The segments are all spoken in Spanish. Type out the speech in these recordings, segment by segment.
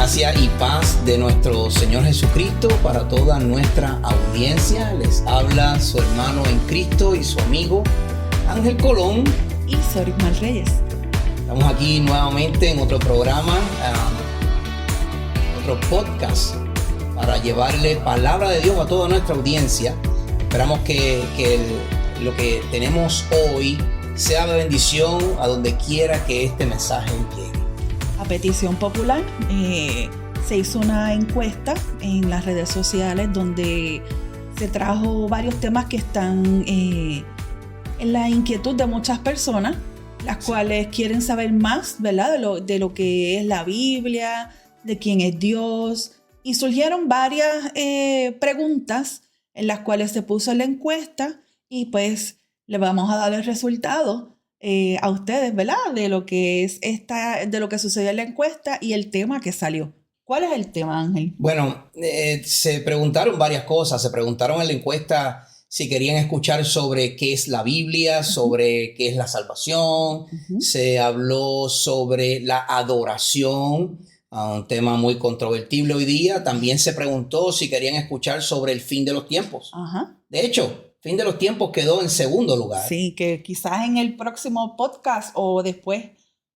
Gracia y paz de nuestro Señor Jesucristo para toda nuestra audiencia. Les habla su hermano en Cristo y su amigo Ángel Colón y Sorismar Reyes. Estamos aquí nuevamente en otro programa, otro podcast para llevarle palabra de Dios a toda nuestra audiencia. Esperamos que lo que tenemos hoy sea de bendición a donde quiera que este mensaje llegue. A petición popular, se hizo una encuesta en las redes sociales donde se trajo varios temas que están en la inquietud de muchas personas, las cuales quieren saber más, ¿verdad? De lo que es la Biblia, de quién es Dios. Y surgieron varias preguntas en las cuales se puso la encuesta y pues le vamos a dar el resultado a ustedes, ¿verdad? De lo que sucedió en la encuesta y el tema que salió. ¿Cuál es el tema, Ángel? Bueno, se preguntaron varias cosas. Se preguntaron en la encuesta si querían escuchar sobre qué es la Biblia, sobre qué es la salvación. Se habló sobre la adoración, un tema muy controvertible hoy día. También se preguntó si querían escuchar sobre el fin de los tiempos. De hecho, fin de los tiempos quedó en segundo lugar. Sí, que quizás en el próximo podcast o después,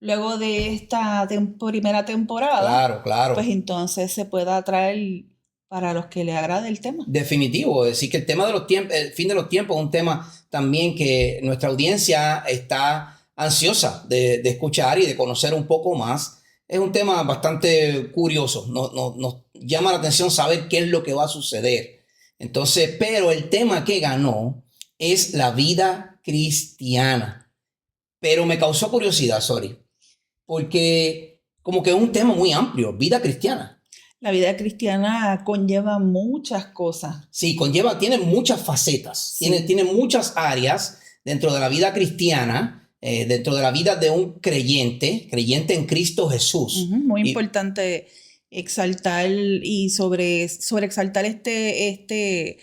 luego de esta primera temporada, Claro. Pues entonces se pueda traer para los que les agrade el tema. Definitivo, es decir, que el tema de los tiempos, el fin de los tiempos es un tema también que nuestra audiencia está ansiosa de escuchar y de conocer un poco más. Es un tema bastante curioso, nos llama la atención saber qué es lo que va a suceder. Entonces, pero el tema que ganó es la vida cristiana. Pero me causó curiosidad, porque como que es un tema muy amplio, vida cristiana. La vida cristiana conlleva muchas cosas. Sí, tiene muchas facetas, Sí. tiene muchas áreas dentro de la vida cristiana, dentro de la vida de un creyente en Cristo Jesús. Muy importante exaltar y sobreexaltar este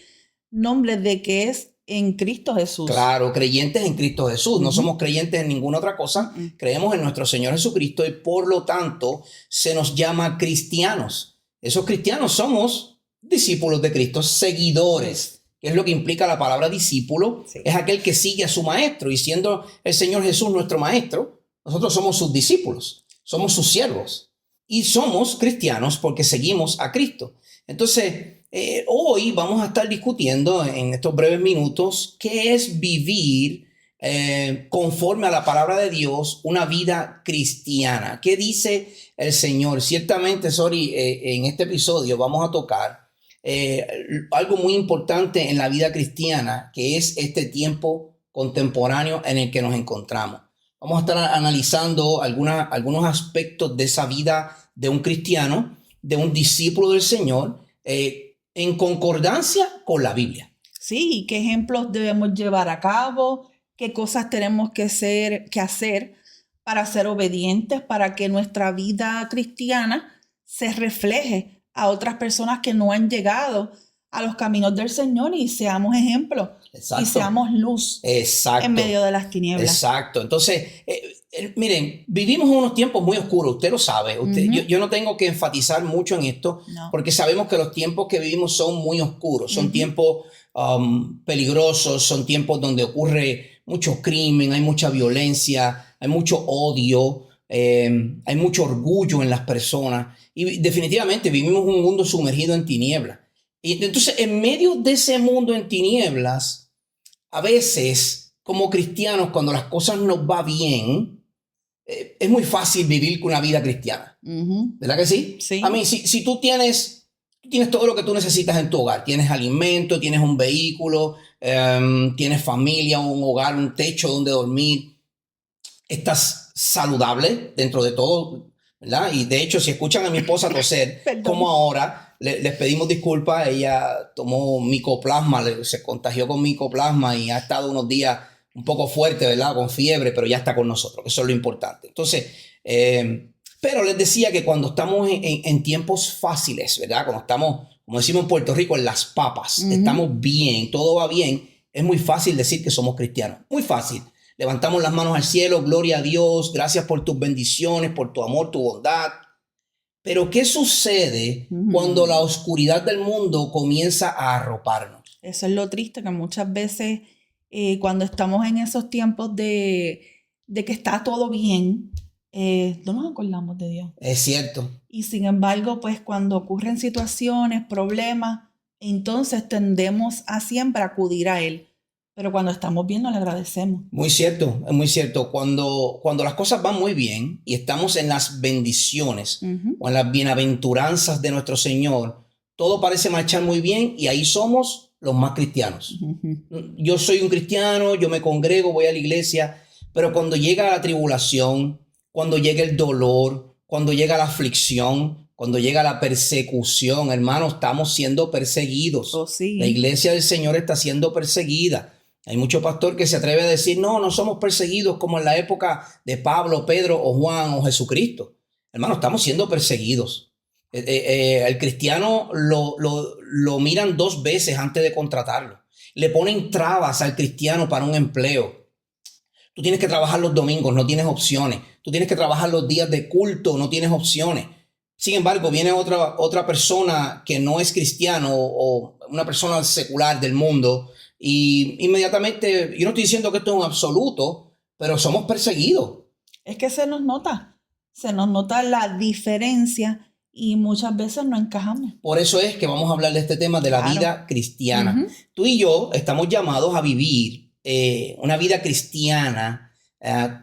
nombre de que es en Cristo Jesús. Claro, creyentes en Cristo Jesús. No somos creyentes en ninguna otra cosa. Creemos en nuestro Señor Jesucristo y por lo tanto se nos llama cristianos. Esos cristianos somos discípulos de Cristo, seguidores. ¿Qué es lo que implica la palabra discípulo? Sí. Es aquel que sigue a su maestro, y siendo el Señor Jesús nuestro maestro, nosotros somos sus discípulos, somos sus siervos y somos cristianos porque seguimos a Cristo. Entonces, hoy vamos a estar discutiendo en estos breves minutos qué es vivir conforme a la palabra de Dios una vida cristiana. ¿Qué dice el Señor? Ciertamente, en este episodio vamos a tocar algo muy importante en la vida cristiana, que es este tiempo contemporáneo en el que nos encontramos. Vamos a estar analizando algunos aspectos de esa vida de un cristiano, de un discípulo del Señor, en concordancia con la Biblia. Sí, qué ejemplos debemos llevar a cabo, qué cosas tenemos que hacer para ser obedientes, para que nuestra vida cristiana se refleje a otras personas que no han llegado a los caminos del Señor y seamos ejemplos. Exacto. Y seamos luz. Exacto. En medio de las tinieblas. Exacto. Entonces, miren, vivimos en unos tiempos muy oscuros, usted lo sabe. Yo no tengo que enfatizar mucho en esto, porque sabemos que los tiempos que vivimos son muy oscuros, son tiempos peligrosos, son tiempos donde ocurre mucho crimen, hay mucha violencia, hay mucho odio, hay mucho orgullo en las personas y definitivamente vivimos un mundo sumergido en tinieblas. Y entonces, en medio de ese mundo en tinieblas, a veces, como cristianos, cuando las cosas nos va bien, es muy fácil vivir una vida cristiana. ¿Verdad que sí? Sí. A mí, si tú tienes todo lo que tú necesitas en tu hogar, tienes alimento, tienes un vehículo, tienes familia, un hogar, un techo donde dormir, estás saludable dentro de todo, ¿verdad? Y de hecho, si escuchan a mi esposa toser, como ahora, les pedimos disculpas. Ella tomó micoplasma, se contagió con micoplasma y ha estado unos días un poco fuerte, ¿verdad? Con fiebre, pero ya está con nosotros, que eso es lo importante. Entonces, pero les decía que cuando estamos en tiempos fáciles, ¿verdad? Cuando estamos, como decimos en Puerto Rico, en las papas, estamos bien, todo va bien, es muy fácil decir que somos cristianos. Muy fácil. Levantamos las manos al cielo, gloria a Dios, gracias por tus bendiciones, por tu amor, tu bondad. Pero ¿qué sucede cuando la oscuridad del mundo comienza a arroparnos? Eso es lo triste, que muchas veces cuando estamos en esos tiempos de que está todo bien, no nos acordamos de Dios. Es cierto. Y sin embargo, pues cuando ocurren situaciones, problemas, entonces tendemos a siempre acudir a Él. Pero cuando estamos bien, no le agradecemos. Muy cierto, es muy cierto. Cuando las cosas van muy bien y estamos en las bendiciones o en las bienaventuranzas de nuestro Señor, todo parece marchar muy bien y ahí somos los más cristianos. Yo soy un cristiano, yo me congrego, voy a la iglesia, pero cuando llega la tribulación, cuando llega el dolor, cuando llega la aflicción, cuando llega la persecución, hermanos, estamos siendo perseguidos. Oh, sí. La iglesia del Señor está siendo perseguida. Hay mucho pastor que se atreve a decir, no somos perseguidos como en la época de Pablo, Pedro o Juan o Jesucristo. Hermano, estamos siendo perseguidos. El cristiano lo miran 2 veces antes de contratarlo. Le ponen trabas al cristiano para un empleo. Tú tienes que trabajar los domingos, no tienes opciones. Tú tienes que trabajar los días de culto, no tienes opciones. Sin embargo, viene otra persona que no es cristiano o una persona secular del mundo y inmediatamente, yo no estoy diciendo que esto es un absoluto, pero somos perseguidos. Es que se nos nota la diferencia y muchas veces no encajamos. Por eso es que vamos a hablar de este tema de la vida cristiana. Tú y yo estamos llamados a vivir una vida cristiana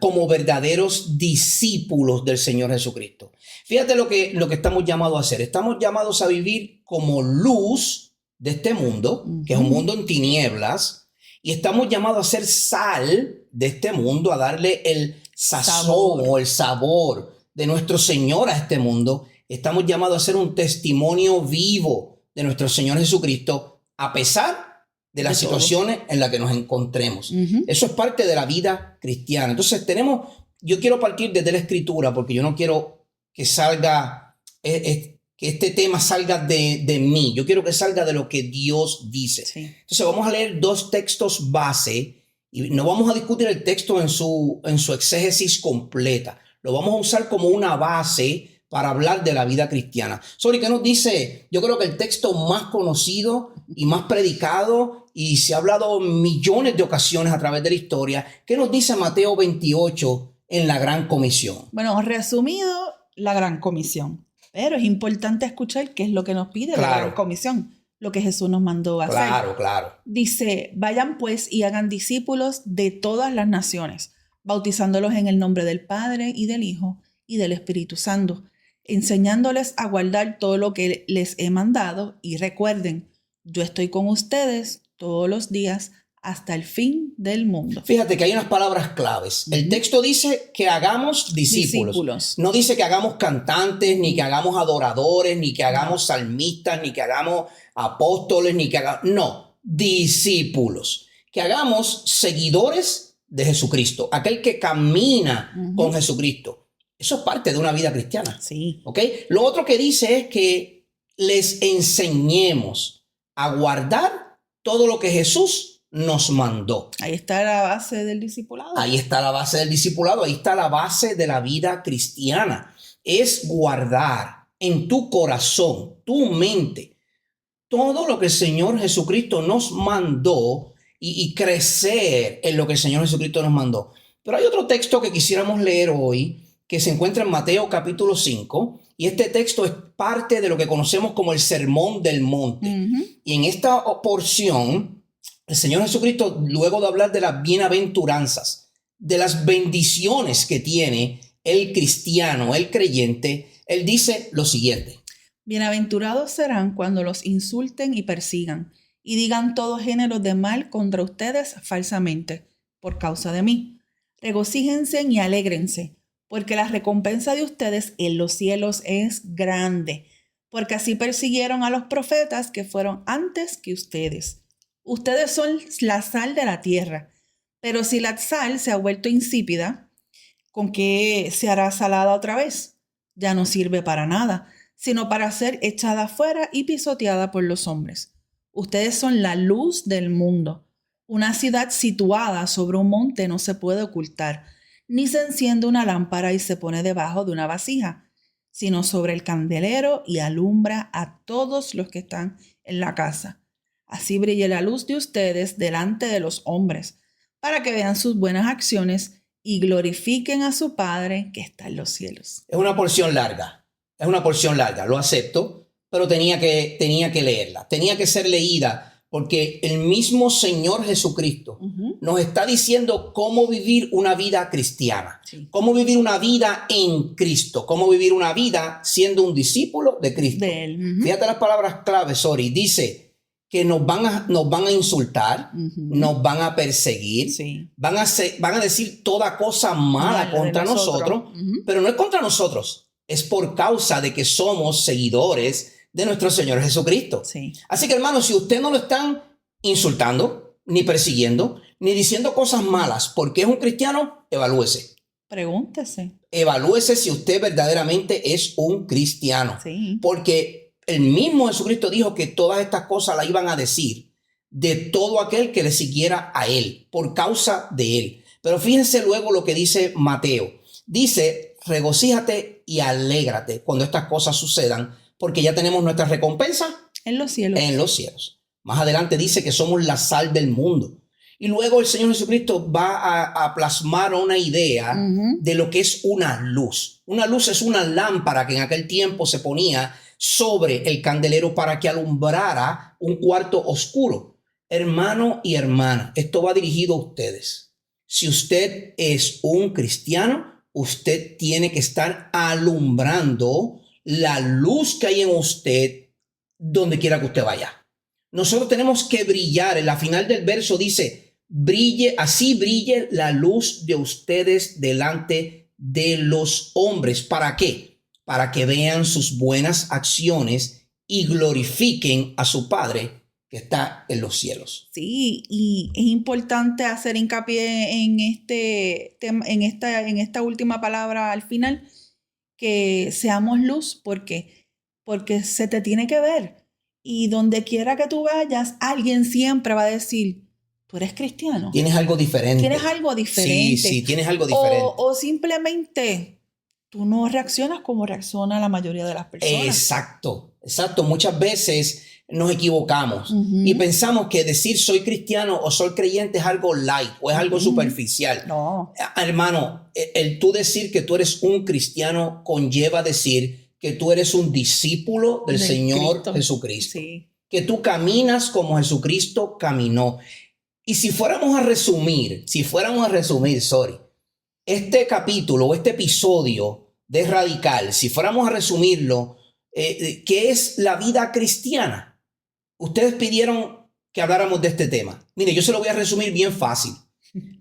como verdaderos discípulos del Señor Jesucristo. Fíjate lo que estamos llamados a hacer. Estamos llamados a vivir como luz de este mundo, que es un mundo en tinieblas, y estamos llamados a ser sal de este mundo, a darle el sazón o el sabor de nuestro Señor a este mundo. Estamos llamados a ser un testimonio vivo de nuestro Señor Jesucristo, a pesar de las situaciones en las que nos encontremos. Eso es parte de la vida cristiana. Entonces yo quiero partir desde la Escritura, porque yo no quiero que salga, que este tema salga de mí. Yo quiero que salga de lo que Dios dice. Sí. Entonces vamos a leer 2 textos base y no vamos a discutir el texto en su exégesis completa. Lo vamos a usar como una base para hablar de la vida cristiana. Sorry, ¿qué nos dice? Yo creo que el texto más conocido y más predicado, y se ha hablado millones de ocasiones a través de la historia. ¿Qué nos dice Mateo 28 en la Gran Comisión? Bueno, resumido, la Gran Comisión. Pero es importante escuchar qué es lo que nos pide la Gran Comisión, lo que Jesús nos mandó a hacer. Claro. Dice, vayan pues y hagan discípulos de todas las naciones, bautizándolos en el nombre del Padre y del Hijo y del Espíritu Santo, enseñándoles a guardar todo lo que les he mandado, y recuerden, yo estoy con ustedes todos los días hasta el fin del mundo. Fíjate que hay unas palabras claves. El texto dice que hagamos discípulos. No dice que hagamos cantantes, ni que hagamos adoradores, ni que hagamos salmistas, ni que hagamos apóstoles, ni que hagamos... No, discípulos. Que hagamos seguidores de Jesucristo, aquel que camina con Jesucristo. Eso es parte de una vida cristiana. Sí. ¿Ok? Lo otro que dice es que les enseñemos a guardar todo lo que Jesús nos mandó. Ahí está la base del discipulado. Ahí está la base del discipulado, ahí está la base de la vida cristiana. Es guardar en tu corazón, tu mente, todo lo que el Señor Jesucristo nos mandó y crecer en lo que el Señor Jesucristo nos mandó. Pero hay otro texto que quisiéramos leer hoy que se encuentra en Mateo capítulo 5, y este texto es parte de lo que conocemos como el Sermón del Monte. Y en esta porción, el Señor Jesucristo, luego de hablar de las bienaventuranzas, de las bendiciones que tiene el cristiano, el creyente, Él dice lo siguiente. Bienaventurados serán cuando los insulten y persigan, y digan todo género de mal contra ustedes falsamente, por causa de mí. Regocíjense y alégrense, porque la recompensa de ustedes en los cielos es grande, porque así persiguieron a los profetas que fueron antes que ustedes. Ustedes son la sal de la tierra, pero si la sal se ha vuelto insípida, ¿con qué se hará salada otra vez? Ya no sirve para nada, sino para ser echada afuera y pisoteada por los hombres. Ustedes son la luz del mundo. Una ciudad situada sobre un monte no se puede ocultar, ni se enciende una lámpara y se pone debajo de una vasija, sino sobre el candelero y alumbra a todos los que están en la casa. Así brille la luz de ustedes delante de los hombres, para que vean sus buenas acciones y glorifiquen a su Padre que está en los cielos. Es una porción larga, lo acepto, pero tenía que leerla, tenía que ser leída, porque el mismo Señor Jesucristo nos está diciendo cómo vivir una vida cristiana, cómo vivir una vida en Cristo, cómo vivir una vida siendo un discípulo de Cristo. De él. Fíjate las palabras claves, Sori. Dice que nos van a insultar, nos van a perseguir, van a decir toda cosa mala contra nosotros, pero no es contra nosotros, es por causa de que somos seguidores de nuestro Señor Jesucristo. Así que, hermanos, si usted no lo están insultando, ni persiguiendo, ni diciendo cosas malas porque es un cristiano, evalúese. Pregúntese. Evalúese si usted verdaderamente es un cristiano. Porque el mismo Jesucristo dijo que todas estas cosas las iban a decir de todo aquel que le siguiera a él, por causa de él. Pero fíjense luego lo que dice Mateo. Dice, regocíjate y alégrate cuando estas cosas sucedan, porque ya tenemos nuestra recompensa en los cielos. En los cielos. Más adelante dice que somos la sal del mundo. Y luego el Señor Jesucristo va a plasmar una idea de lo que es una luz. Una luz es una lámpara que en aquel tiempo se ponía sobre el candelero para que alumbrara un cuarto oscuro. Hermano y hermana, esto va dirigido a ustedes. Si usted es un cristiano, usted tiene que estar alumbrando la luz que hay en usted donde quiera que usted vaya. Nosotros tenemos que brillar. En la final del verso dice, así brille la luz de ustedes delante de los hombres. ¿Para qué? Para que vean sus buenas acciones y glorifiquen a su Padre que está en los cielos. Sí, y es importante hacer hincapié en esta última palabra al final, que seamos luz. ¿Por qué? Porque se te tiene que ver. Y donde quiera que tú vayas, alguien siempre va a decir, tú eres cristiano. Tienes algo diferente. Tienes algo diferente. Sí, tienes algo diferente. O simplemente tú no reaccionas como reacciona la mayoría de las personas. Exacto. Muchas veces nos equivocamos y pensamos que decir soy cristiano o soy creyente es algo light o es algo superficial. No. Hermano, el tú decir que tú eres un cristiano conlleva decir que tú eres un discípulo del Señor Jesucristo. Que tú caminas como Jesucristo caminó. Y si fuéramos a resumir, este capítulo o este episodio de Radical, si fuéramos a resumirlo, ¿qué es la vida cristiana? Ustedes pidieron que habláramos de este tema. Mire, yo se lo voy a resumir bien fácil.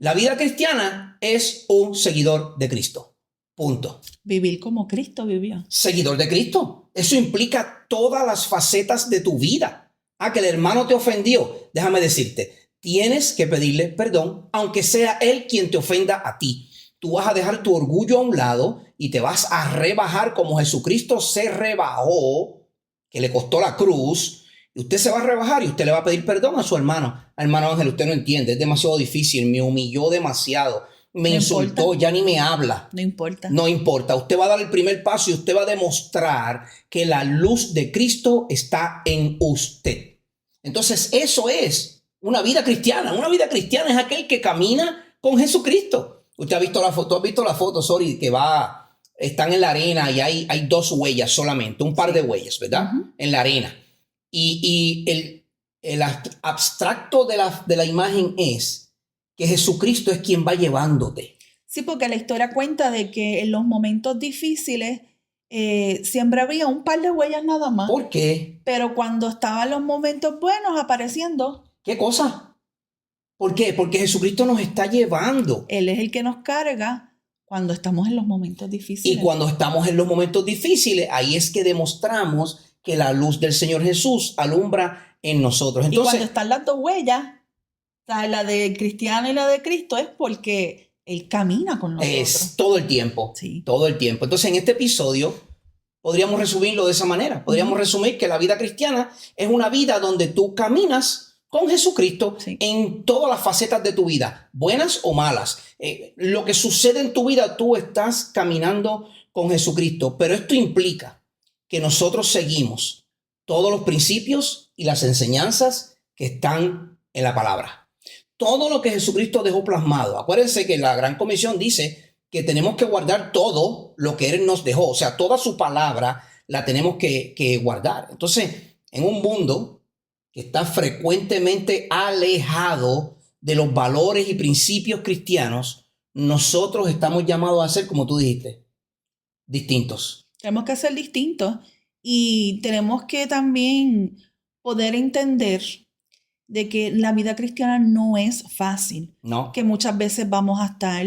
La vida cristiana es un seguidor de Cristo. Punto. Vivir como Cristo vivió. Seguidor de Cristo. Eso implica todas las facetas de tu vida. Que el hermano te ofendió. Déjame decirte, tienes que pedirle perdón, aunque sea él quien te ofenda a ti. Tú vas a dejar tu orgullo a un lado y te vas a rebajar como Jesucristo se rebajó, que le costó la cruz. Y usted se va a rebajar y usted le va a pedir perdón a su hermano. Hermano Ángel, usted no entiende, es demasiado difícil, me humilló demasiado, me insultó, ya ni me habla. No importa. No importa, usted va a dar el primer paso y usted va a demostrar que la luz de Cristo está en usted. Entonces eso es una vida cristiana. Una vida cristiana es aquel que camina con Jesucristo. Usted ha visto la foto, Sori, que están en la arena y hay dos huellas solamente, un par de huellas, ¿verdad? En la arena. Y el abstracto de la imagen es que Jesucristo es quien va llevándote. Sí, porque la historia cuenta de que en los momentos difíciles siempre había un par de huellas nada más. ¿Por qué? Pero cuando estaban los momentos buenos apareciendo. ¿Qué cosa? ¿Por qué? Porque Jesucristo nos está llevando. Él es el que nos carga cuando estamos en los momentos difíciles. Y cuando estamos en los momentos difíciles, ahí es que demostramos que la luz del Señor Jesús alumbra en nosotros. Entonces, y cuando están las dos huellas, la de cristiano y la de Cristo, es porque Él camina con nosotros. Es todo el tiempo. Sí. Todo el tiempo. Entonces, en este episodio, podríamos resumirlo de esa manera. Podríamos resumir que la vida cristiana es una vida donde tú caminas con Jesucristo Sí. en todas las facetas de tu vida, buenas o malas. Lo que sucede en tu vida, tú estás caminando con Jesucristo, pero esto implica que nosotros seguimos todos los principios y las enseñanzas que están en la palabra. Todo lo que Jesucristo dejó plasmado. Acuérdense que la Gran Comisión dice que tenemos que guardar todo lo que Él nos dejó. O sea, toda su palabra la tenemos que guardar. Entonces, en un mundo que está frecuentemente alejado de los valores y principios cristianos, nosotros estamos llamados a ser, como tú dijiste, distintos. Tenemos que ser distintos y tenemos que también poder entender de que la vida cristiana no es fácil, ¿No? que muchas veces vamos a estar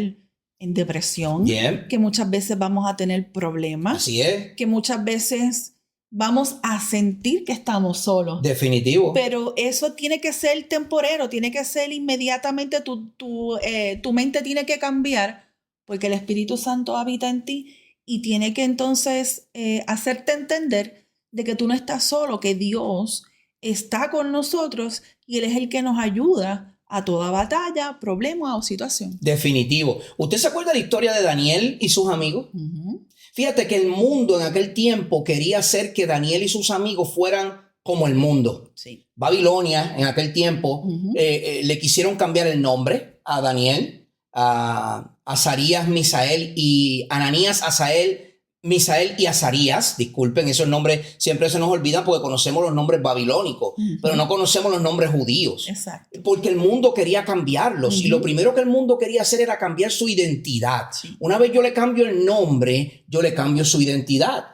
en depresión, Bien. que muchas veces vamos a tener problemas, Así es. que muchas veces vamos a sentir que estamos solos. Definitivo. Pero eso tiene que ser temporero, tiene que ser inmediatamente, tu mente tiene que cambiar porque el Espíritu Santo habita en ti y tiene que entonces hacerte entender de que tú no estás solo, que Dios está con nosotros y Él es el que nos ayuda a toda batalla, problema o situación. Definitivo. ¿Usted se acuerda de la historia de Daniel y sus amigos? Uh-huh. Fíjate que el mundo en aquel tiempo quería hacer que Daniel y sus amigos fueran como el mundo. Sí. Babilonia en aquel tiempo Uh-huh. le quisieron cambiar el nombre a Daniel, a Azarías, Misael y Ananías, Asael, Misael y Azarías. Disculpen, esos nombres siempre se nos olvidan porque conocemos los nombres babilónicos, Uh-huh. pero no conocemos los nombres judíos. Exacto. Porque el mundo quería cambiarlos y lo primero que el mundo quería hacer era cambiar su identidad. Sí. Una vez yo le cambio el nombre, yo le cambio su identidad.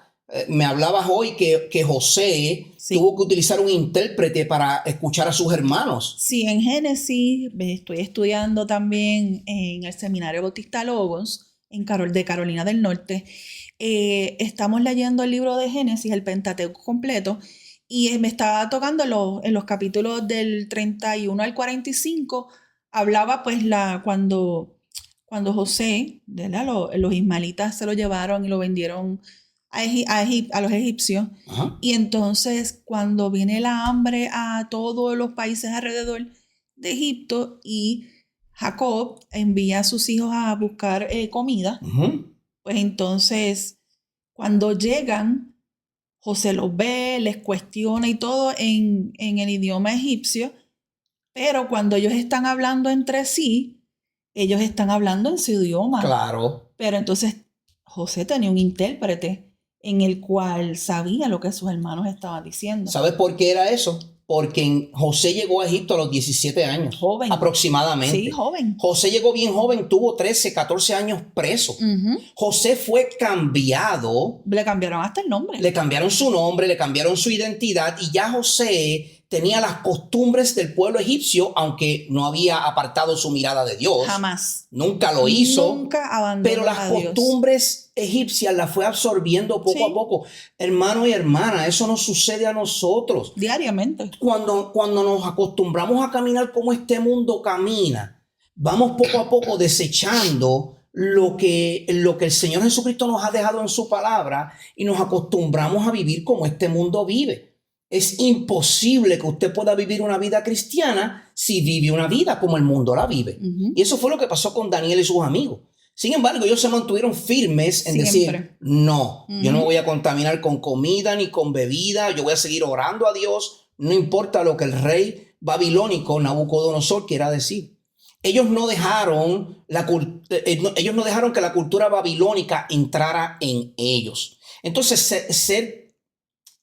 Me hablabas hoy que José Sí. tuvo que utilizar un intérprete para escuchar a sus hermanos. Sí, en Génesis estoy estudiando también en el Seminario Bautista Logos de Carolina del Norte. Estamos leyendo el libro de Génesis, el Pentateuco completo, y me estaba tocando en los capítulos del 31 al 45, hablaba pues cuando José, ¿verdad? Los ismaelitas se lo llevaron y lo vendieron a los egipcios. Ajá. Y entonces cuando viene la hambre a todos los países alrededor de Egipto y Jacob envía a sus hijos a buscar comida, Ujú. pues entonces cuando llegan, José los ve, les cuestiona y todo en el idioma egipcio, pero cuando ellos están hablando entre sí, ellos están hablando en su idioma. Claro. Pero entonces José tenía un intérprete en el cual sabía lo que sus hermanos estaban diciendo. ¿Sabes por qué era eso? Porque José llegó a Egipto a los 17 años. Joven. Aproximadamente. Sí, joven. José llegó bien joven, tuvo 13, 14 años preso. Uh-huh. José fue cambiado. Le cambiaron hasta el nombre. Le cambiaron su nombre, le cambiaron su identidad y ya José tenía las costumbres del pueblo egipcio, aunque no había apartado su mirada de Dios. Jamás. Nunca lo hizo. Nunca abandonó Pero las a Dios. costumbres egipcias las fue absorbiendo poco Sí. a poco. Hermano y hermana, eso nos sucede a nosotros. Diariamente. Cuando nos acostumbramos a caminar como este mundo camina, vamos poco a poco desechando lo que el Señor Jesucristo nos ha dejado en su palabra y nos acostumbramos a vivir como este mundo vive. Es imposible que usted pueda vivir una vida cristiana si vive una vida como el mundo la vive. Uh-huh. Y eso fue lo que pasó con Daniel y sus amigos. Sin embargo, ellos se mantuvieron firmes en Siempre. decir, no, yo no Ujú. voy a contaminar con comida ni con bebida, yo voy a seguir orando a Dios, no importa lo que el rey babilónico Nabucodonosor quiera decir. Ellos no dejaron que la cultura babilónica entrara en ellos. Entonces,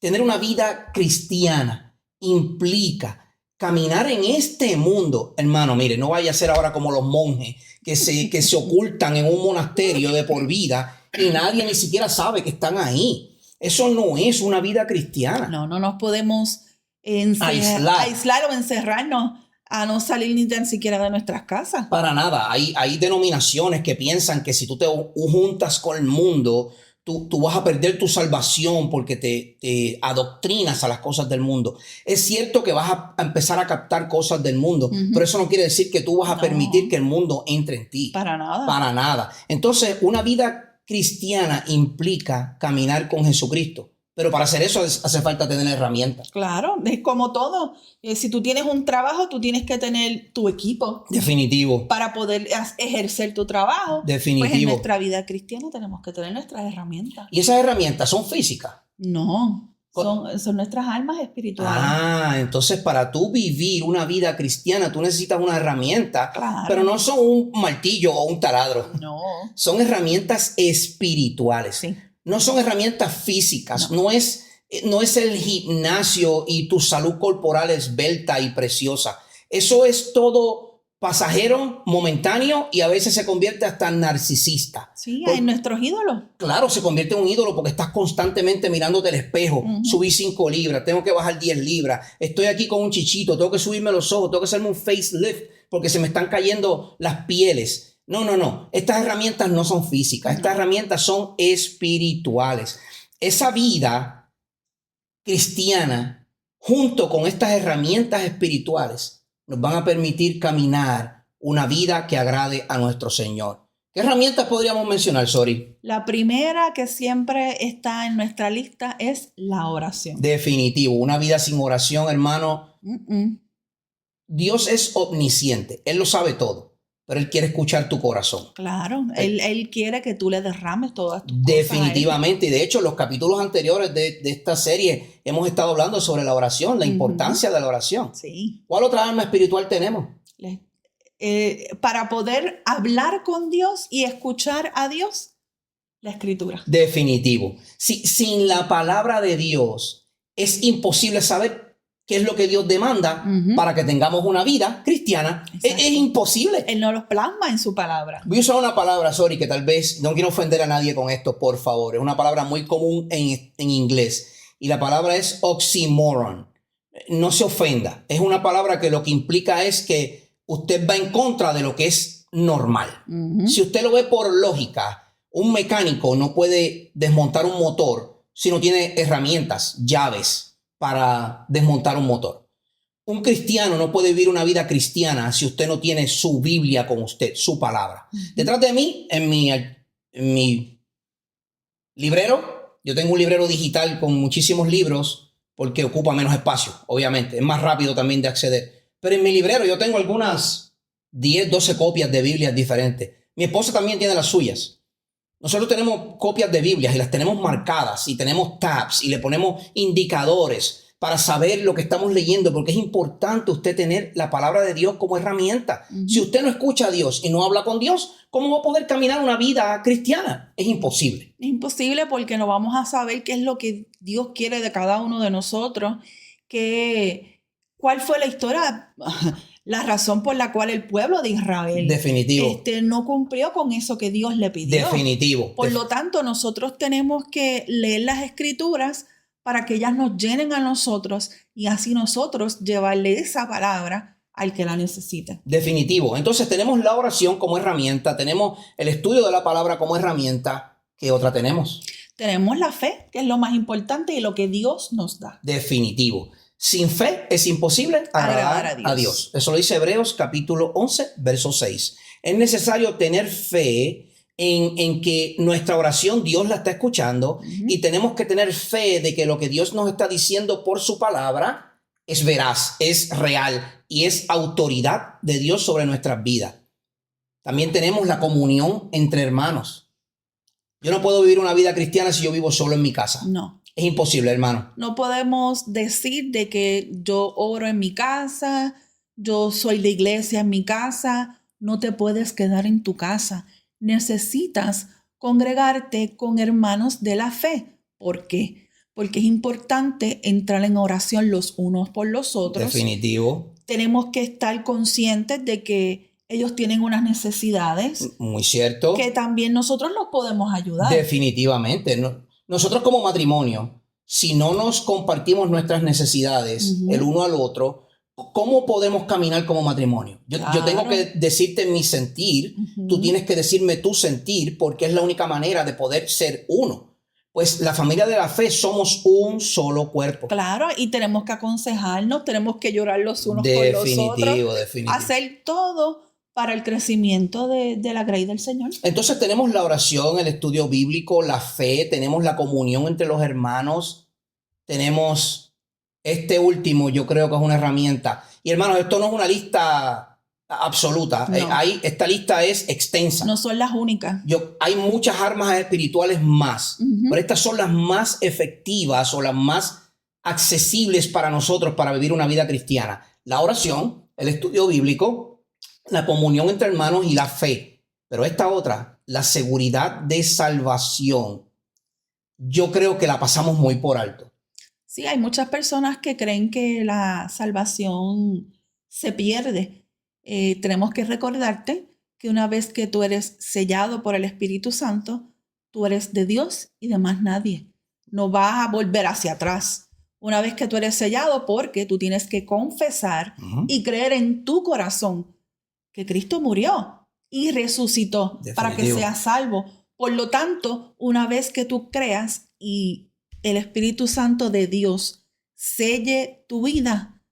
tener una vida cristiana implica caminar en este mundo. Hermano, mire, no vaya a ser ahora como los monjes que se ocultan en un monasterio de por vida y nadie ni siquiera sabe que están ahí. Eso no es una vida cristiana. No nos podemos aislar o encerrarnos a no salir ni tan siquiera de nuestras casas. Para nada. Hay denominaciones que piensan que si tú te juntas con el mundo, tú vas a perder tu salvación porque te adoctrinas a las cosas del mundo. Es cierto que vas a empezar a captar cosas del mundo, Uh-huh. pero eso no quiere decir que tú vas a No. permitir que el mundo entre en ti. Para nada. Para nada. Entonces, una vida cristiana implica caminar con Jesucristo, Pero para hacer eso hace falta tener herramientas. Claro, es como todo. Si tú tienes un trabajo, tú tienes que tener tu equipo. Definitivo. Para poder ejercer tu trabajo. Definitivo. Pues en nuestra vida cristiana tenemos que tener nuestras herramientas. ¿Y esas herramientas son físicas? No, son nuestras almas espirituales. Entonces para tú vivir una vida cristiana, tú necesitas una herramienta, Claro. pero no son un martillo o un taladro. No. Son herramientas espirituales. Sí. No son herramientas físicas. No es el gimnasio y tu salud corporal esbelta y preciosa. Eso es todo pasajero, momentáneo y a veces se convierte hasta en narcisista. Sí, en nuestros ídolos. Claro, se convierte en un ídolo porque estás constantemente mirándote al espejo. Subí 5 libras, tengo que bajar 10 libras. Estoy aquí con un chichito, tengo que subirme los ojos, tengo que hacerme un facelift porque se me están cayendo las pieles. No. Estas herramientas no son físicas. Estas herramientas son espirituales. Esa vida cristiana, junto con estas herramientas espirituales, nos van a permitir caminar una vida que agrade a nuestro Señor. ¿Qué herramientas podríamos mencionar, Sori? La primera que siempre está en nuestra lista es la oración. Definitivo. Una vida sin oración, hermano. Dios es omnisciente. Él lo sabe todo. Pero Él quiere escuchar tu corazón. Claro, él quiere que tú le derrames todas tus Definitivamente. Y de hecho, en los capítulos anteriores de esta serie hemos estado hablando sobre la oración, la importancia de la oración. Sí. ¿Cuál otra arma espiritual tenemos? Para poder hablar con Dios y escuchar a Dios, la Escritura. Definitivo. Sin la palabra de Dios es imposible saber qué es lo que Dios demanda para que tengamos una vida cristiana. Es imposible. Él no los plasma en su palabra. Voy a usar una palabra, sorry, que tal vez no quiero ofender a nadie con esto, por favor. Es una palabra muy común en inglés. Y la palabra es oxymoron. No se ofenda. Es una palabra que lo que implica es que usted va en contra de lo que es normal. Si usted lo ve por lógica, un mecánico no puede desmontar un motor si no tiene herramientas, llaves para desmontar un motor. Un cristiano no puede vivir una vida cristiana si usted no tiene su Biblia con usted, su palabra. Detrás de mí, en mi librero, yo tengo un librero digital con muchísimos libros porque ocupa menos espacio, obviamente. Es más rápido también de acceder. Pero en mi librero yo tengo algunas 10, 12 copias de Biblias diferentes. Mi esposa también tiene las suyas. Nosotros tenemos copias de Biblias y las tenemos marcadas y tenemos tabs y le ponemos indicadores para saber lo que estamos leyendo, porque es importante usted tener la palabra de Dios como herramienta. Si usted no escucha a Dios y no habla con Dios, ¿cómo va a poder caminar una vida cristiana? Es imposible. Es imposible porque no vamos a saber qué es lo que Dios quiere de cada uno de nosotros, cuál fue la historia, la razón por la cual el pueblo de Israel no cumplió con eso que Dios le pidió. Definitivo. Por lo tanto, nosotros tenemos que leer las Escrituras para que ellas nos llenen a nosotros y así nosotros llevarle esa palabra al que la necesita. Definitivo. Entonces tenemos la oración como herramienta, tenemos el estudio de la palabra como herramienta. ¿Qué otra tenemos? Tenemos la fe, que es lo más importante y lo que Dios nos da. Definitivo. Sin fe es imposible agradar a Dios. Eso lo dice Hebreos capítulo 11, verso 6. Es necesario tener fe en que nuestra oración Dios la está escuchando y tenemos que tener fe de que lo que Dios nos está diciendo por su palabra es veraz, es real y es autoridad de Dios sobre nuestras vidas. También tenemos la comunión entre hermanos. Yo no puedo vivir una vida cristiana si yo vivo solo en mi casa. No. Es imposible, hermano. No podemos decir de que yo oro en mi casa, yo soy de iglesia en mi casa. No te puedes quedar en tu casa. Necesitas congregarte con hermanos de la fe. ¿Por qué? Porque es importante entrar en oración los unos por los otros. Definitivo. Tenemos que estar conscientes de que ellos tienen unas necesidades. Muy cierto. Que también nosotros nos podemos ayudar. Definitivamente. Nosotros como matrimonio, si no nos compartimos nuestras necesidades el uno al otro, ¿cómo podemos caminar como matrimonio? Yo tengo que decirte mi sentir, tú tienes que decirme tu sentir, porque es la única manera de poder ser uno. Pues la familia de la fe somos un solo cuerpo. Claro, y tenemos que aconsejarnos, tenemos que llorar los unos por los otros. Definitivo. Hacer todo para el crecimiento de la grey del Señor. Entonces tenemos la oración, el estudio bíblico, la fe, tenemos la comunión entre los hermanos. tenemos este último, yo creo que es una herramienta. Y hermanos, esto no es una lista absoluta. No. Esta lista es extensa. No son las únicas. Hay muchas armas espirituales más, pero estas son las más efectivas o las más accesibles para nosotros para vivir una vida cristiana. La oración, el estudio bíblico, la comunión entre hermanos y la fe. Pero esta otra, la seguridad de salvación, yo creo que la pasamos muy por alto. Sí, hay muchas personas que creen que la salvación se pierde. Tenemos que recordarte que una vez que tú eres sellado por el Espíritu Santo, tú eres de Dios y de más nadie. No vas a volver hacia atrás. Una vez que tú eres sellado, porque tú tienes que confesar y creer en tu corazón que Cristo murió y resucitó para que seas salvo. Por lo tanto, una vez que tú creas y el Espíritu Santo de Dios selle tu vida,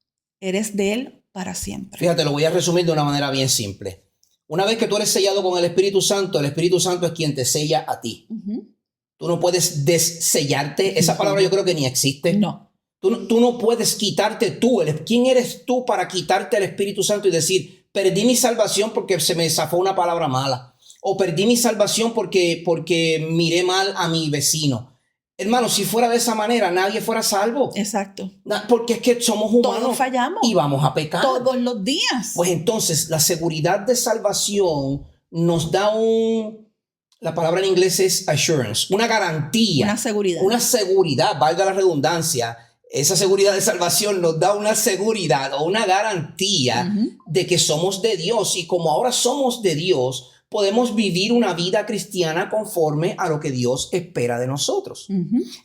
eres de Él para siempre. Fíjate, lo voy a resumir de una manera bien simple. Una vez que tú eres sellado con el Espíritu Santo es quien te sella a ti. Tú no puedes dessellarte. Esa palabra yo creo que ni existe. No. Tú no puedes quitarte tú. ¿Quién eres tú para quitarte el Espíritu Santo y decir, perdí mi salvación porque se me zafó una palabra mala? O perdí mi salvación porque miré mal a mi vecino. Hermano, si fuera de esa manera, nadie fuera salvo. Exacto. Porque es que somos humanos. Todos fallamos. Y vamos a pecar. Todos los días. Pues entonces, la seguridad de salvación nos da la palabra en inglés es assurance, una garantía. Una seguridad. Una seguridad, valga la redundancia. Esa seguridad de salvación nos da una seguridad o una garantía de que somos de Dios. Y como ahora somos de Dios, podemos vivir una vida cristiana conforme a lo que Dios espera de nosotros.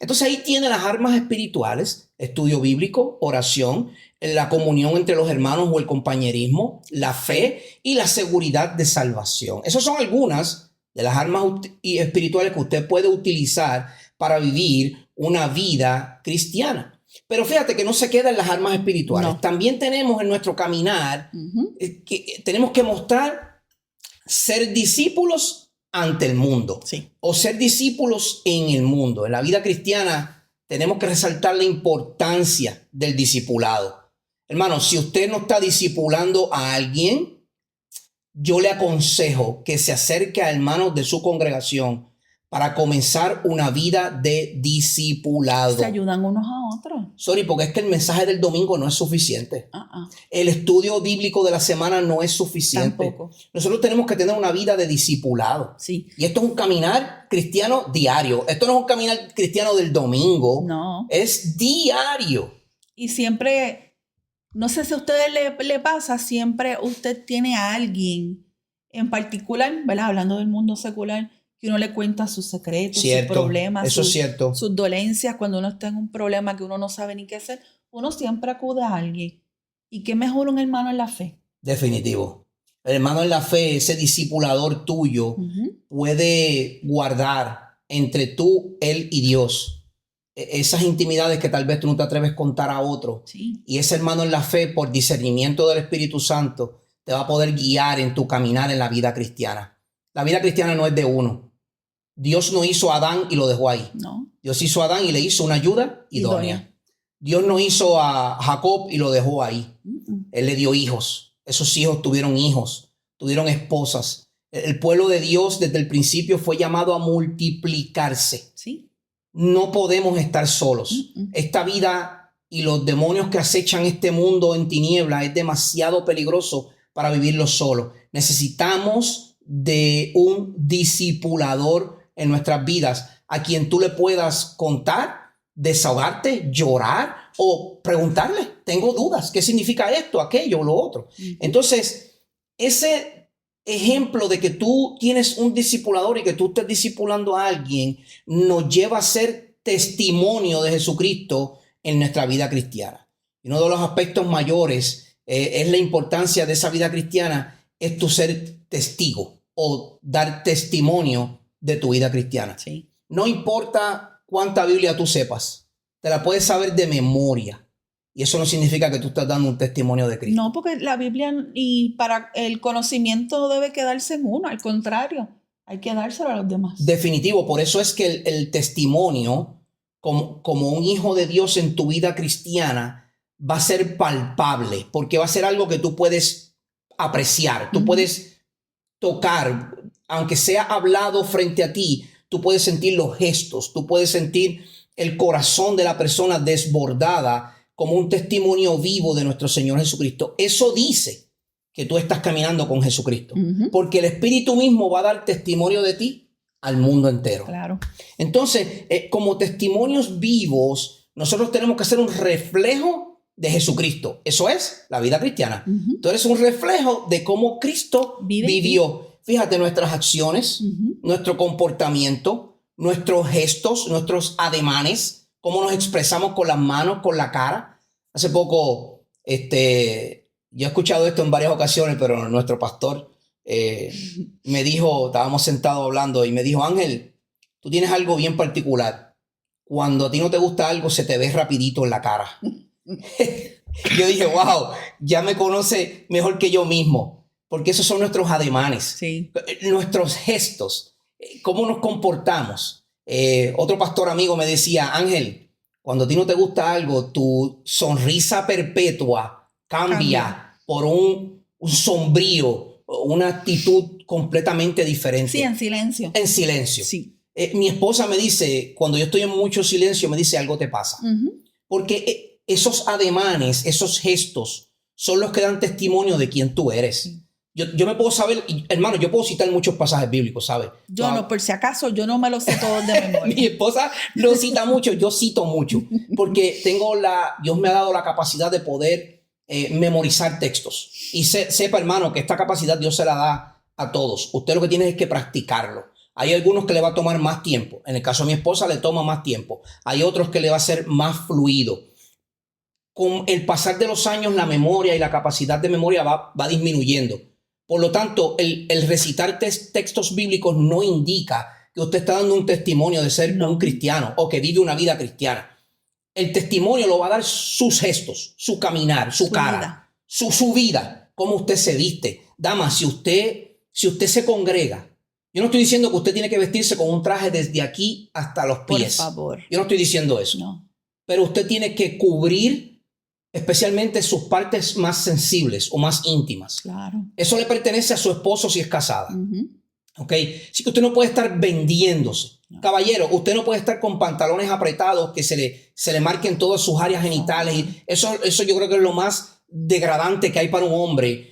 Entonces ahí tiene las armas espirituales: estudio bíblico, oración, la comunión entre los hermanos o el compañerismo, la fe y la seguridad de salvación. Esas son algunas de las armas espirituales que usted puede utilizar para vivir una vida cristiana. Pero fíjate que no se queda en las armas espirituales. No. También tenemos en nuestro caminar que tenemos que mostrar ser discípulos ante el mundo. Sí. O ser discípulos en el mundo. En la vida cristiana tenemos que resaltar la importancia del discipulado. Hermano, si usted no está discipulando a alguien, yo le aconsejo que se acerque a hermanos de su congregación para comenzar una vida de discipulado. Se ayudan unos a otros. Sorry, porque es que el mensaje del domingo no es suficiente. El estudio bíblico de la semana no es suficiente. Tampoco. Nosotros tenemos que tener una vida de discipulado. Sí. Y esto es un caminar cristiano diario. Esto no es un caminar cristiano del domingo. No. Es diario. Y siempre, no sé si a ustedes le pasa, siempre usted tiene a alguien en particular, ¿verdad? Hablando del mundo secular, que uno le cuenta sus secretos, cierto, sus problemas, eso es cierto. Sus dolencias. Cuando uno está en un problema que uno no sabe ni qué hacer, uno siempre acude a alguien. ¿Y qué mejor un hermano en la fe? Definitivo. El hermano en la fe, ese discipulador tuyo, puede guardar entre tú, él y Dios esas intimidades que tal vez tú no te atreves a contar a otro. Sí. Y ese hermano en la fe, por discernimiento del Espíritu Santo, te va a poder guiar en tu caminar en la vida cristiana. La vida cristiana no es de uno. Dios no hizo a Adán y lo dejó ahí. No. Dios hizo a Adán y le hizo una ayuda idónea. Dios no hizo a Jacob y lo dejó ahí. Él le dio hijos. Esos hijos tuvieron esposas. El pueblo de Dios desde el principio fue llamado a multiplicarse. Sí. No podemos estar solos. Esta vida y los demonios que acechan este mundo en tiniebla es demasiado peligroso para vivirlo solo. Necesitamos de un discipulador en nuestras vidas a quien tú le puedas contar, desahogarte, llorar o preguntarle: tengo dudas, ¿qué significa esto, aquello o lo otro? Entonces, ese ejemplo de que tú tienes un discipulador y que tú estés discipulando a alguien nos lleva a ser testimonio de Jesucristo en nuestra vida cristiana. Y uno de los aspectos mayores es la importancia de esa vida cristiana, es tu ser testigo o dar testimonio de tu vida cristiana. Sí. No importa cuánta Biblia tú sepas, te la puedes saber de memoria. Y eso no significa que tú estás dando un testimonio de Cristo. No, porque la Biblia y para el conocimiento debe quedarse en uno. Al contrario, hay que dárselo a los demás. Definitivo. Por eso es que el testimonio como un hijo de Dios en tu vida cristiana va a ser palpable, porque va a ser algo que tú puedes apreciar, tú puedes tocar, aunque sea hablado frente a ti, tú puedes sentir los gestos, tú puedes sentir el corazón de la persona desbordada como un testimonio vivo de nuestro Señor Jesucristo. Eso dice que tú estás caminando con Jesucristo, porque el Espíritu mismo va a dar testimonio de ti al mundo entero. Claro. Entonces, como testimonios vivos, nosotros tenemos que ser un reflejo de Jesucristo. Eso es la vida cristiana. Tú eres un reflejo de cómo Cristo vivió. Fíjate, nuestras acciones, nuestro comportamiento, nuestros gestos, nuestros ademanes, cómo nos expresamos con las manos, con la cara. Hace poco, yo he escuchado esto en varias ocasiones, pero nuestro pastor me dijo, estábamos sentados hablando y me dijo, Ángel, tú tienes algo bien particular. Cuando a ti no te gusta algo, se te ve rapidito en la cara. Yo dije, wow, ya me conoce mejor que yo mismo, porque esos son nuestros ademanes, nuestros gestos, cómo nos comportamos. Otro pastor amigo me decía, Ángel, cuando a ti no te gusta algo, tu sonrisa perpetua cambia por un sombrío, una actitud completamente diferente. Sí, en silencio. En silencio. Sí. Mi esposa me dice, cuando yo estoy en mucho silencio, me dice, algo te pasa. Porque esos ademanes, esos gestos, son los que dan testimonio de quién tú eres. Yo me puedo saber, hermano, yo puedo citar muchos pasajes bíblicos, ¿sabes? Yo no, por si acaso, yo no me los sé todos de memoria. Mi esposa lo cita mucho, yo cito mucho, porque Dios me ha dado la capacidad de poder memorizar textos. Y sepa, hermano, que esta capacidad Dios se la da a todos. Usted lo que tiene es que practicarlo. Hay algunos que le va a tomar más tiempo. En el caso de mi esposa le toma más tiempo. Hay otros que le va a ser más fluido. Con el pasar de los años, la memoria y la capacidad de memoria va disminuyendo. Por lo tanto, el recitar textos bíblicos no indica que usted está dando un testimonio de ser un cristiano o que vive una vida cristiana. El testimonio lo va a dar sus gestos, su caminar, su cara, su vida, cómo usted se viste. Dama, si usted se congrega, yo no estoy diciendo que usted tiene que vestirse con un traje desde aquí hasta los pies. Por favor. Yo no estoy diciendo eso. No. Pero usted tiene que cubrir especialmente sus partes más sensibles o más íntimas. Claro. Eso le pertenece a su esposo si es casada. ¿Ok? Así que usted no puede estar vendiéndose. No. Caballero, usted no puede estar con pantalones apretados que se le marquen todas sus áreas genitales. Y eso yo creo que es lo más degradante que hay para un hombre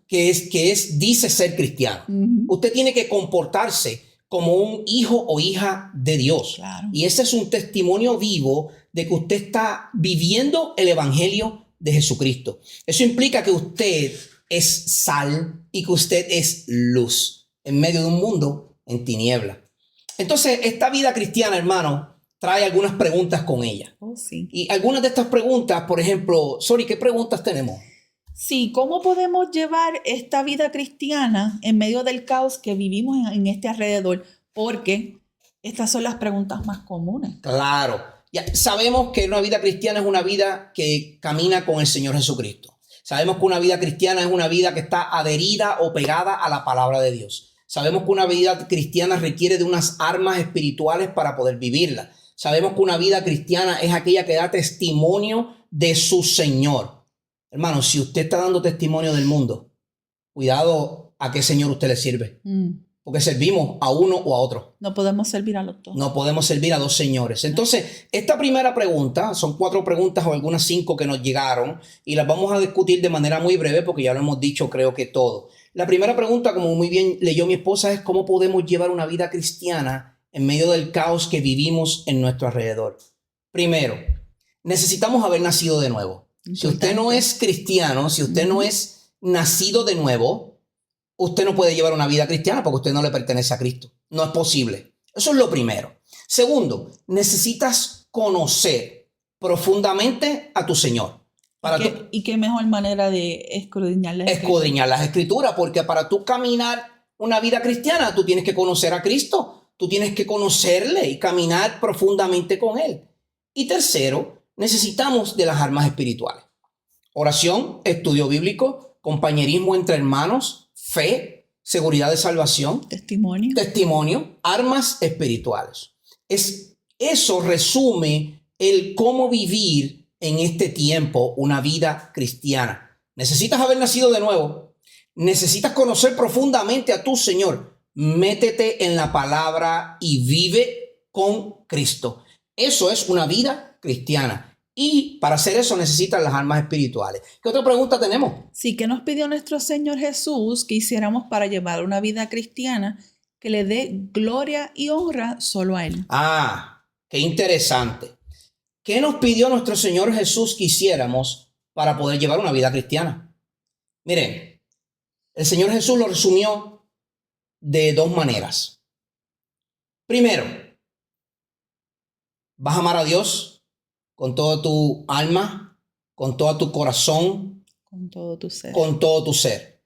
dice ser cristiano. Usted tiene que comportarse como un hijo o hija de Dios. Claro. Y ese es un testimonio vivo de que usted está viviendo el evangelio de Jesucristo. Eso implica que usted es sal y que usted es luz en medio de un mundo en tiniebla. Entonces, esta vida cristiana, hermano, trae algunas preguntas con ella. Oh, sí. Y algunas de estas preguntas, por ejemplo, ¿qué preguntas tenemos? Sí, ¿cómo podemos llevar esta vida cristiana en medio del caos que vivimos en este alrededor? Porque estas son las preguntas más comunes. Claro. Ya sabemos que una vida cristiana es una vida que camina con el Señor Jesucristo. Sabemos que una vida cristiana es una vida que está adherida o pegada a la palabra de Dios. Sabemos que una vida cristiana requiere de unas armas espirituales para poder vivirla. Sabemos que una vida cristiana es aquella que da testimonio de su Señor. Hermano, si usted está dando testimonio del mundo, cuidado a qué Señor usted le sirve. Porque servimos a uno o a otro. No podemos servir a los dos. No podemos servir a dos señores. Entonces, esta primera pregunta, son 4 preguntas o algunas 5 que nos llegaron y las vamos a discutir de manera muy breve porque ya lo hemos dicho, creo que todo. La primera pregunta, como muy bien leyó mi esposa, es ¿cómo podemos llevar una vida cristiana en medio del caos que vivimos en nuestro alrededor? Primero, necesitamos haber nacido de nuevo. Si usted no es cristiano, si usted no es nacido de nuevo, usted no puede llevar una vida cristiana porque usted no le pertenece a Cristo. No es posible. Eso es lo primero. Segundo, necesitas conocer profundamente a tu Señor. ¿Y qué mejor manera de escudriñar las Escrituras? Porque para tú caminar una vida cristiana, tú tienes que conocer a Cristo. Tú tienes que conocerle y caminar profundamente con Él. Y tercero, necesitamos de las armas espirituales. Oración, estudio bíblico, compañerismo entre hermanos, fe, seguridad de salvación, testimonio, armas espirituales. Es Eso resume el cómo vivir en este tiempo una vida cristiana. Necesitas haber nacido de nuevo. Necesitas conocer profundamente a tu Señor. Métete en la palabra y vive con Cristo. Eso es una vida cristiana. Y para hacer eso necesitas las armas espirituales. ¿Qué otra pregunta tenemos? Sí, que nos pidió nuestro Señor Jesús que hiciéramos para llevar una vida cristiana que le dé gloria y honra solo a Él. Qué interesante. ¿Qué nos pidió nuestro Señor Jesús que hiciéramos para poder llevar una vida cristiana? Miren, el Señor Jesús lo resumió de dos maneras. Primero, vas a amar a Dios con toda tu alma, con todo tu corazón, con todo tu ser. Con todo tu ser.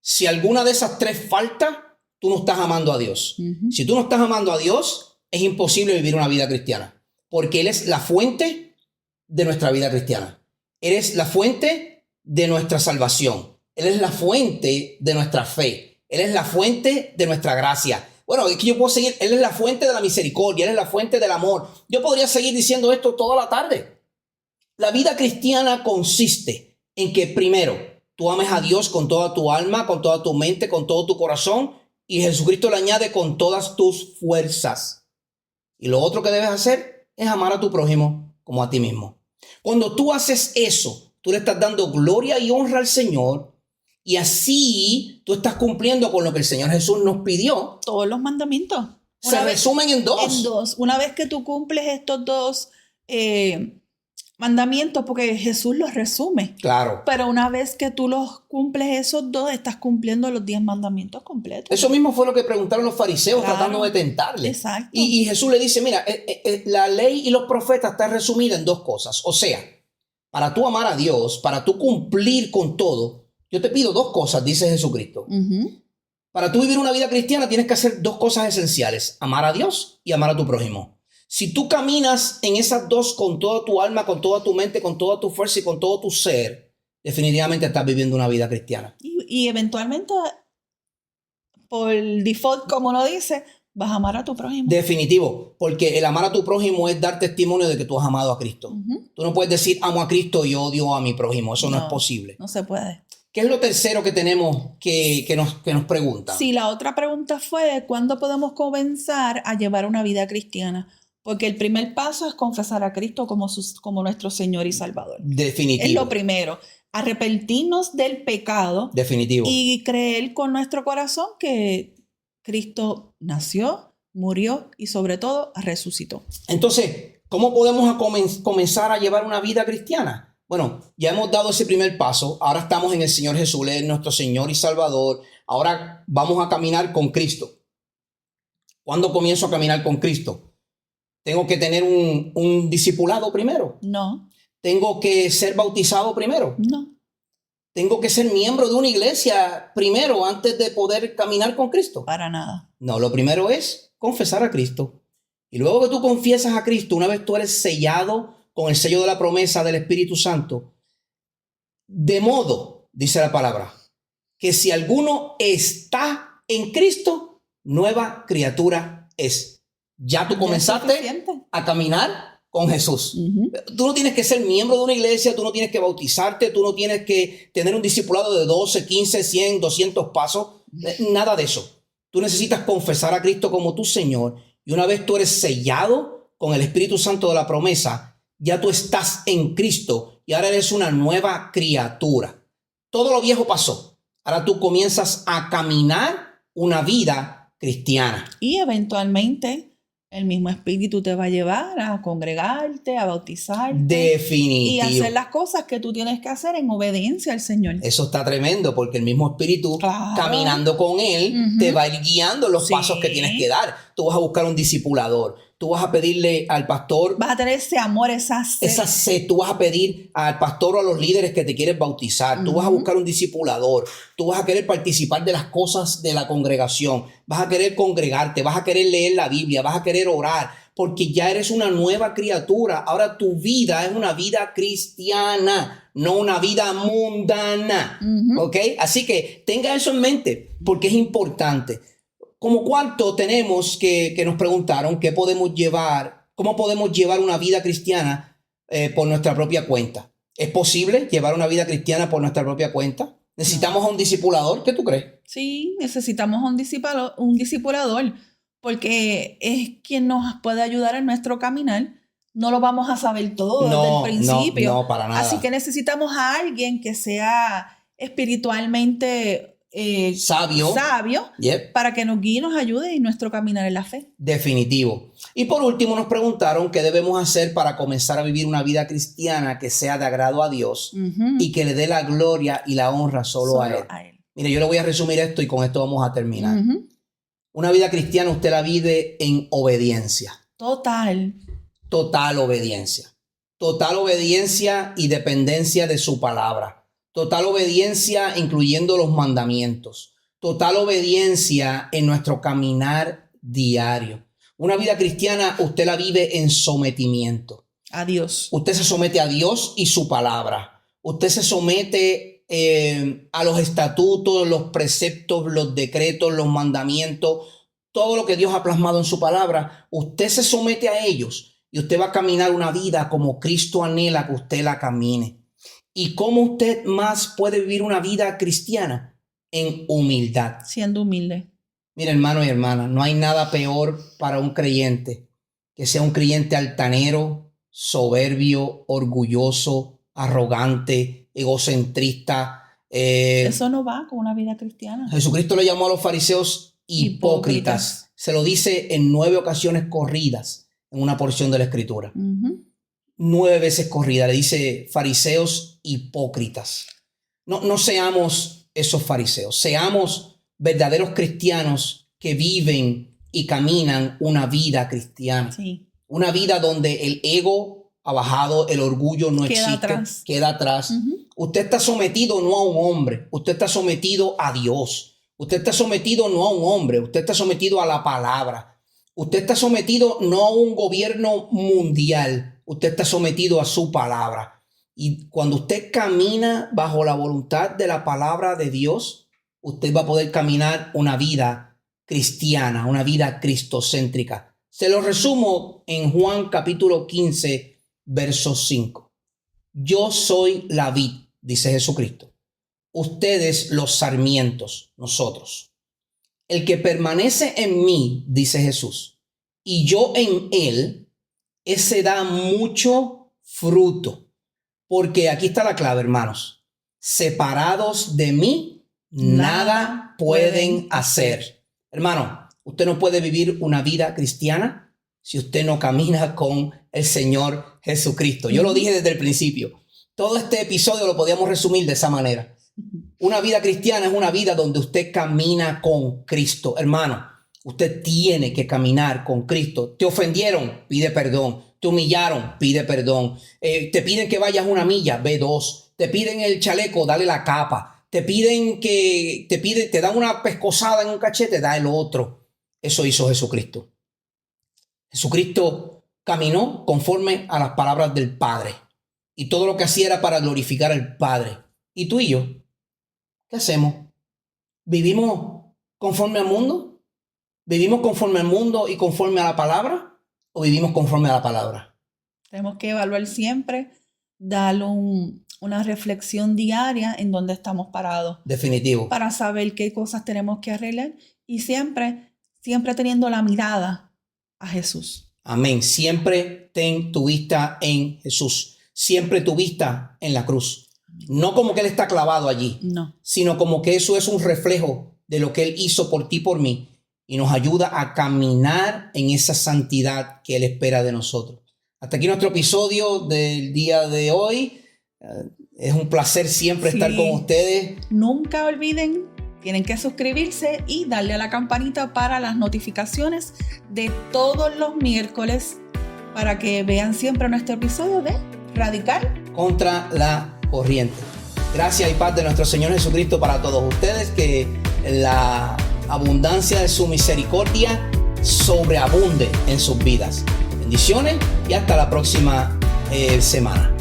Si alguna de esas tres falta, tú no estás amando a Dios. Si tú no estás amando a Dios, es imposible vivir una vida cristiana, porque Él es la fuente de nuestra vida cristiana. Él es la fuente de nuestra salvación. Él es la fuente de nuestra fe. Él es la fuente de nuestra gracia. Bueno, es que yo puedo seguir. Él es la fuente de la misericordia. Él es la fuente del amor. Yo podría seguir diciendo esto toda la tarde. La vida cristiana consiste en que primero tú ames a Dios con toda tu alma, con toda tu mente, con todo tu corazón, y Jesucristo le añade con todas tus fuerzas. Y lo otro que debes hacer es amar a tu prójimo como a ti mismo. Cuando tú haces eso, tú le estás dando gloria y honra al Señor. Y así tú estás cumpliendo con lo que el Señor Jesús nos pidió. Todos los mandamientos. Se resumen en dos. En dos. Una vez que tú cumples estos dos mandamientos, porque Jesús los resume. Claro. Pero una vez que tú los cumples esos dos, estás cumpliendo los 10 mandamientos completos. Eso mismo fue lo que preguntaron los fariseos, claro, tratando de tentarle. Exacto. Y Jesús le dice, mira, la ley y los profetas están resumidas en dos cosas. O sea, para tú amar a Dios, para tú cumplir con todo, yo te pido dos cosas, dice Jesucristo. Para tú vivir una vida cristiana tienes que hacer dos cosas esenciales: amar a Dios y amar a tu prójimo. Si tú caminas en esas dos con toda tu alma, con toda tu mente, con toda tu fuerza y con todo tu ser, definitivamente estás viviendo una vida cristiana. Y eventualmente, por default, como uno dice, vas a amar a tu prójimo. Definitivo, porque el amar a tu prójimo es dar testimonio de que tú has amado a Cristo. Tú no puedes decir amo a Cristo y odio a mi prójimo. Eso no es posible. No se puede. ¿Qué es lo tercero que tenemos que nos preguntan? Sí, la otra pregunta fue ¿cuándo podemos comenzar a llevar una vida cristiana? Porque el primer paso es confesar a Cristo como nuestro Señor y Salvador. Definitivo. Es lo primero. Arrepentirnos del pecado. Definitivo. Y creer con nuestro corazón que Cristo nació, murió y sobre todo resucitó. Entonces, ¿cómo podemos comenzar a llevar una vida cristiana? Bueno, ya hemos dado ese primer paso. Ahora estamos en el Señor Jesús, Él es nuestro Señor y Salvador. Ahora vamos a caminar con Cristo. ¿Cuándo comienzo a caminar con Cristo? ¿Tengo que tener un discipulado primero? No. ¿Tengo que ser bautizado primero? No. ¿Tengo que ser miembro de una iglesia primero antes de poder caminar con Cristo? Para nada. No, lo primero es confesar a Cristo. Y luego que tú confiesas a Cristo, una vez tú eres sellado con el sello de la promesa del Espíritu Santo, de modo, dice la palabra, que si alguno está en Cristo, nueva criatura es. Ya tú comenzaste a caminar con Jesús. Tú no tienes que ser miembro de una iglesia, tú no tienes que bautizarte, tú no tienes que tener un discipulado de 12, 15, 100, 200 pasos, nada de eso. Tú necesitas confesar a Cristo como tu Señor, y una vez tú eres sellado con el Espíritu Santo de la promesa, ya tú estás en Cristo y ahora eres una nueva criatura. Todo lo viejo pasó. Ahora tú comienzas a caminar una vida cristiana. Y eventualmente el mismo Espíritu te va a llevar a congregarte, a bautizarte. Definitivo. Y hacer las cosas que tú tienes que hacer en obediencia al Señor. Eso está tremendo porque el mismo Espíritu, caminando con Él, te va a ir guiando los pasos que tienes que dar. Tú vas a buscar un discipulador. Tú vas a pedirle al pastor. Vas a tener ese amor, esa sed. Esa sed. Tú vas a pedir al pastor o a los líderes que te quieren bautizar. Tú vas a buscar un discipulador. Tú vas a querer participar de las cosas de la congregación. Vas a querer congregarte. Vas a querer leer la Biblia. Vas a querer orar. Porque ya eres una nueva criatura. Ahora tu vida es una vida cristiana, no una vida mundana. ¿Ok? Así que tenga eso en mente porque es importante. Como cuánto tenemos que nos preguntaron qué podemos llevar ¿Cómo podemos llevar una vida cristiana por nuestra propia cuenta? ¿Es posible llevar una vida cristiana por nuestra propia cuenta? ¿Necesitamos a un discipulador? ¿Qué tú crees? Sí, necesitamos a un discipulador, porque es quien nos puede ayudar en nuestro caminar. No lo vamos a saber todo desde el principio. No, para nada. Así que necesitamos a alguien que sea espiritualmente sabio yep, para que nos guíe y nos ayude en nuestro caminar en la fe. Definitivo. Y por último nos preguntaron qué debemos hacer para comenzar a vivir una vida cristiana que sea de agrado a Dios y que le dé la gloria y la honra solo a Él. Mire, yo le voy a resumir esto y con esto vamos a terminar. Una vida cristiana usted la vive en obediencia. Total obediencia. Total obediencia y dependencia de su palabra. Total obediencia incluyendo los mandamientos. Total obediencia en nuestro caminar diario. Una vida cristiana usted la vive en sometimiento. A Dios. Usted se somete a Dios y su palabra. Usted se somete a los estatutos, los preceptos, los decretos, los mandamientos, todo lo que Dios ha plasmado en su palabra. Usted se somete a ellos y usted va a caminar una vida como Cristo anhela que usted la camine. ¿Y cómo usted más puede vivir una vida cristiana? En humildad. Siendo humilde. Mira, hermano y hermana, no hay nada peor para un creyente que sea un creyente altanero, soberbio, orgulloso, arrogante, egocentrista. Eso no va con una vida cristiana. Jesucristo le llamó a los fariseos hipócritas. Se lo dice en 9 ocasiones corridas en una porción de la Escritura. 9 veces corrida le dice fariseos hipócritas. No seamos esos fariseos, seamos verdaderos cristianos que viven y caminan una vida cristiana. Sí. Una vida donde el ego ha bajado, el orgullo no existe, queda atrás. Usted está sometido no a un hombre, usted está sometido a Dios. Usted está sometido no a un hombre, usted está sometido a la palabra. Usted está sometido no a un gobierno mundial, usted está sometido a su palabra. Y cuando usted camina bajo la voluntad de la palabra de Dios, usted va a poder caminar una vida cristiana, una vida cristocéntrica. Se lo resumo en Juan capítulo 15, verso 5. Yo soy la vid, dice Jesucristo. Ustedes los sarmientos, nosotros. El que permanece en mí, dice Jesús, y yo en él, ese da mucho fruto. Porque aquí está la clave, hermanos. Separados de mí, nada pueden hacer. Hermano, usted no puede vivir una vida cristiana si usted no camina con el Señor Jesucristo. Yo lo dije desde el principio. Todo este episodio lo podíamos resumir de esa manera. Una vida cristiana es una vida donde usted camina con Cristo. Hermano, usted tiene que caminar con Cristo. Te ofendieron, pide perdón. Te humillaron, pide perdón. Te piden que vayas 1 milla, ve 2. Te piden el chaleco, dale la capa. Te dan una pescozada en un cachete, da el otro. Eso hizo Jesucristo. Jesucristo caminó conforme a las palabras del Padre. Y todo lo que hacía era para glorificar al Padre. ¿Y tú y yo? ¿Qué hacemos? ¿Vivimos conforme al mundo? ¿Vivimos conforme al mundo y conforme a la palabra? ¿O vivimos conforme a la palabra? Tenemos que evaluar siempre, darle una reflexión diaria en dónde estamos parados. Definitivo. Para saber qué cosas tenemos que arreglar y siempre teniendo la mirada a Jesús. Amén. Siempre ten tu vista en Jesús. Siempre tu vista en la cruz. No como que Él está clavado allí, no, sino como que eso es un reflejo de lo que Él hizo por ti y por mí. Y nos ayuda a caminar en esa santidad que Él espera de nosotros. Hasta aquí nuestro episodio del día de hoy. Es un placer siempre estar con ustedes. Nunca olviden, tienen que suscribirse y darle a la campanita para las notificaciones de todos los miércoles para que vean siempre nuestro episodio de Radical contra la Corriente. Gracias y paz de nuestro Señor Jesucristo para todos ustedes. Que la abundancia de su misericordia sobreabunde en sus vidas. Bendiciones y hasta la próxima semana.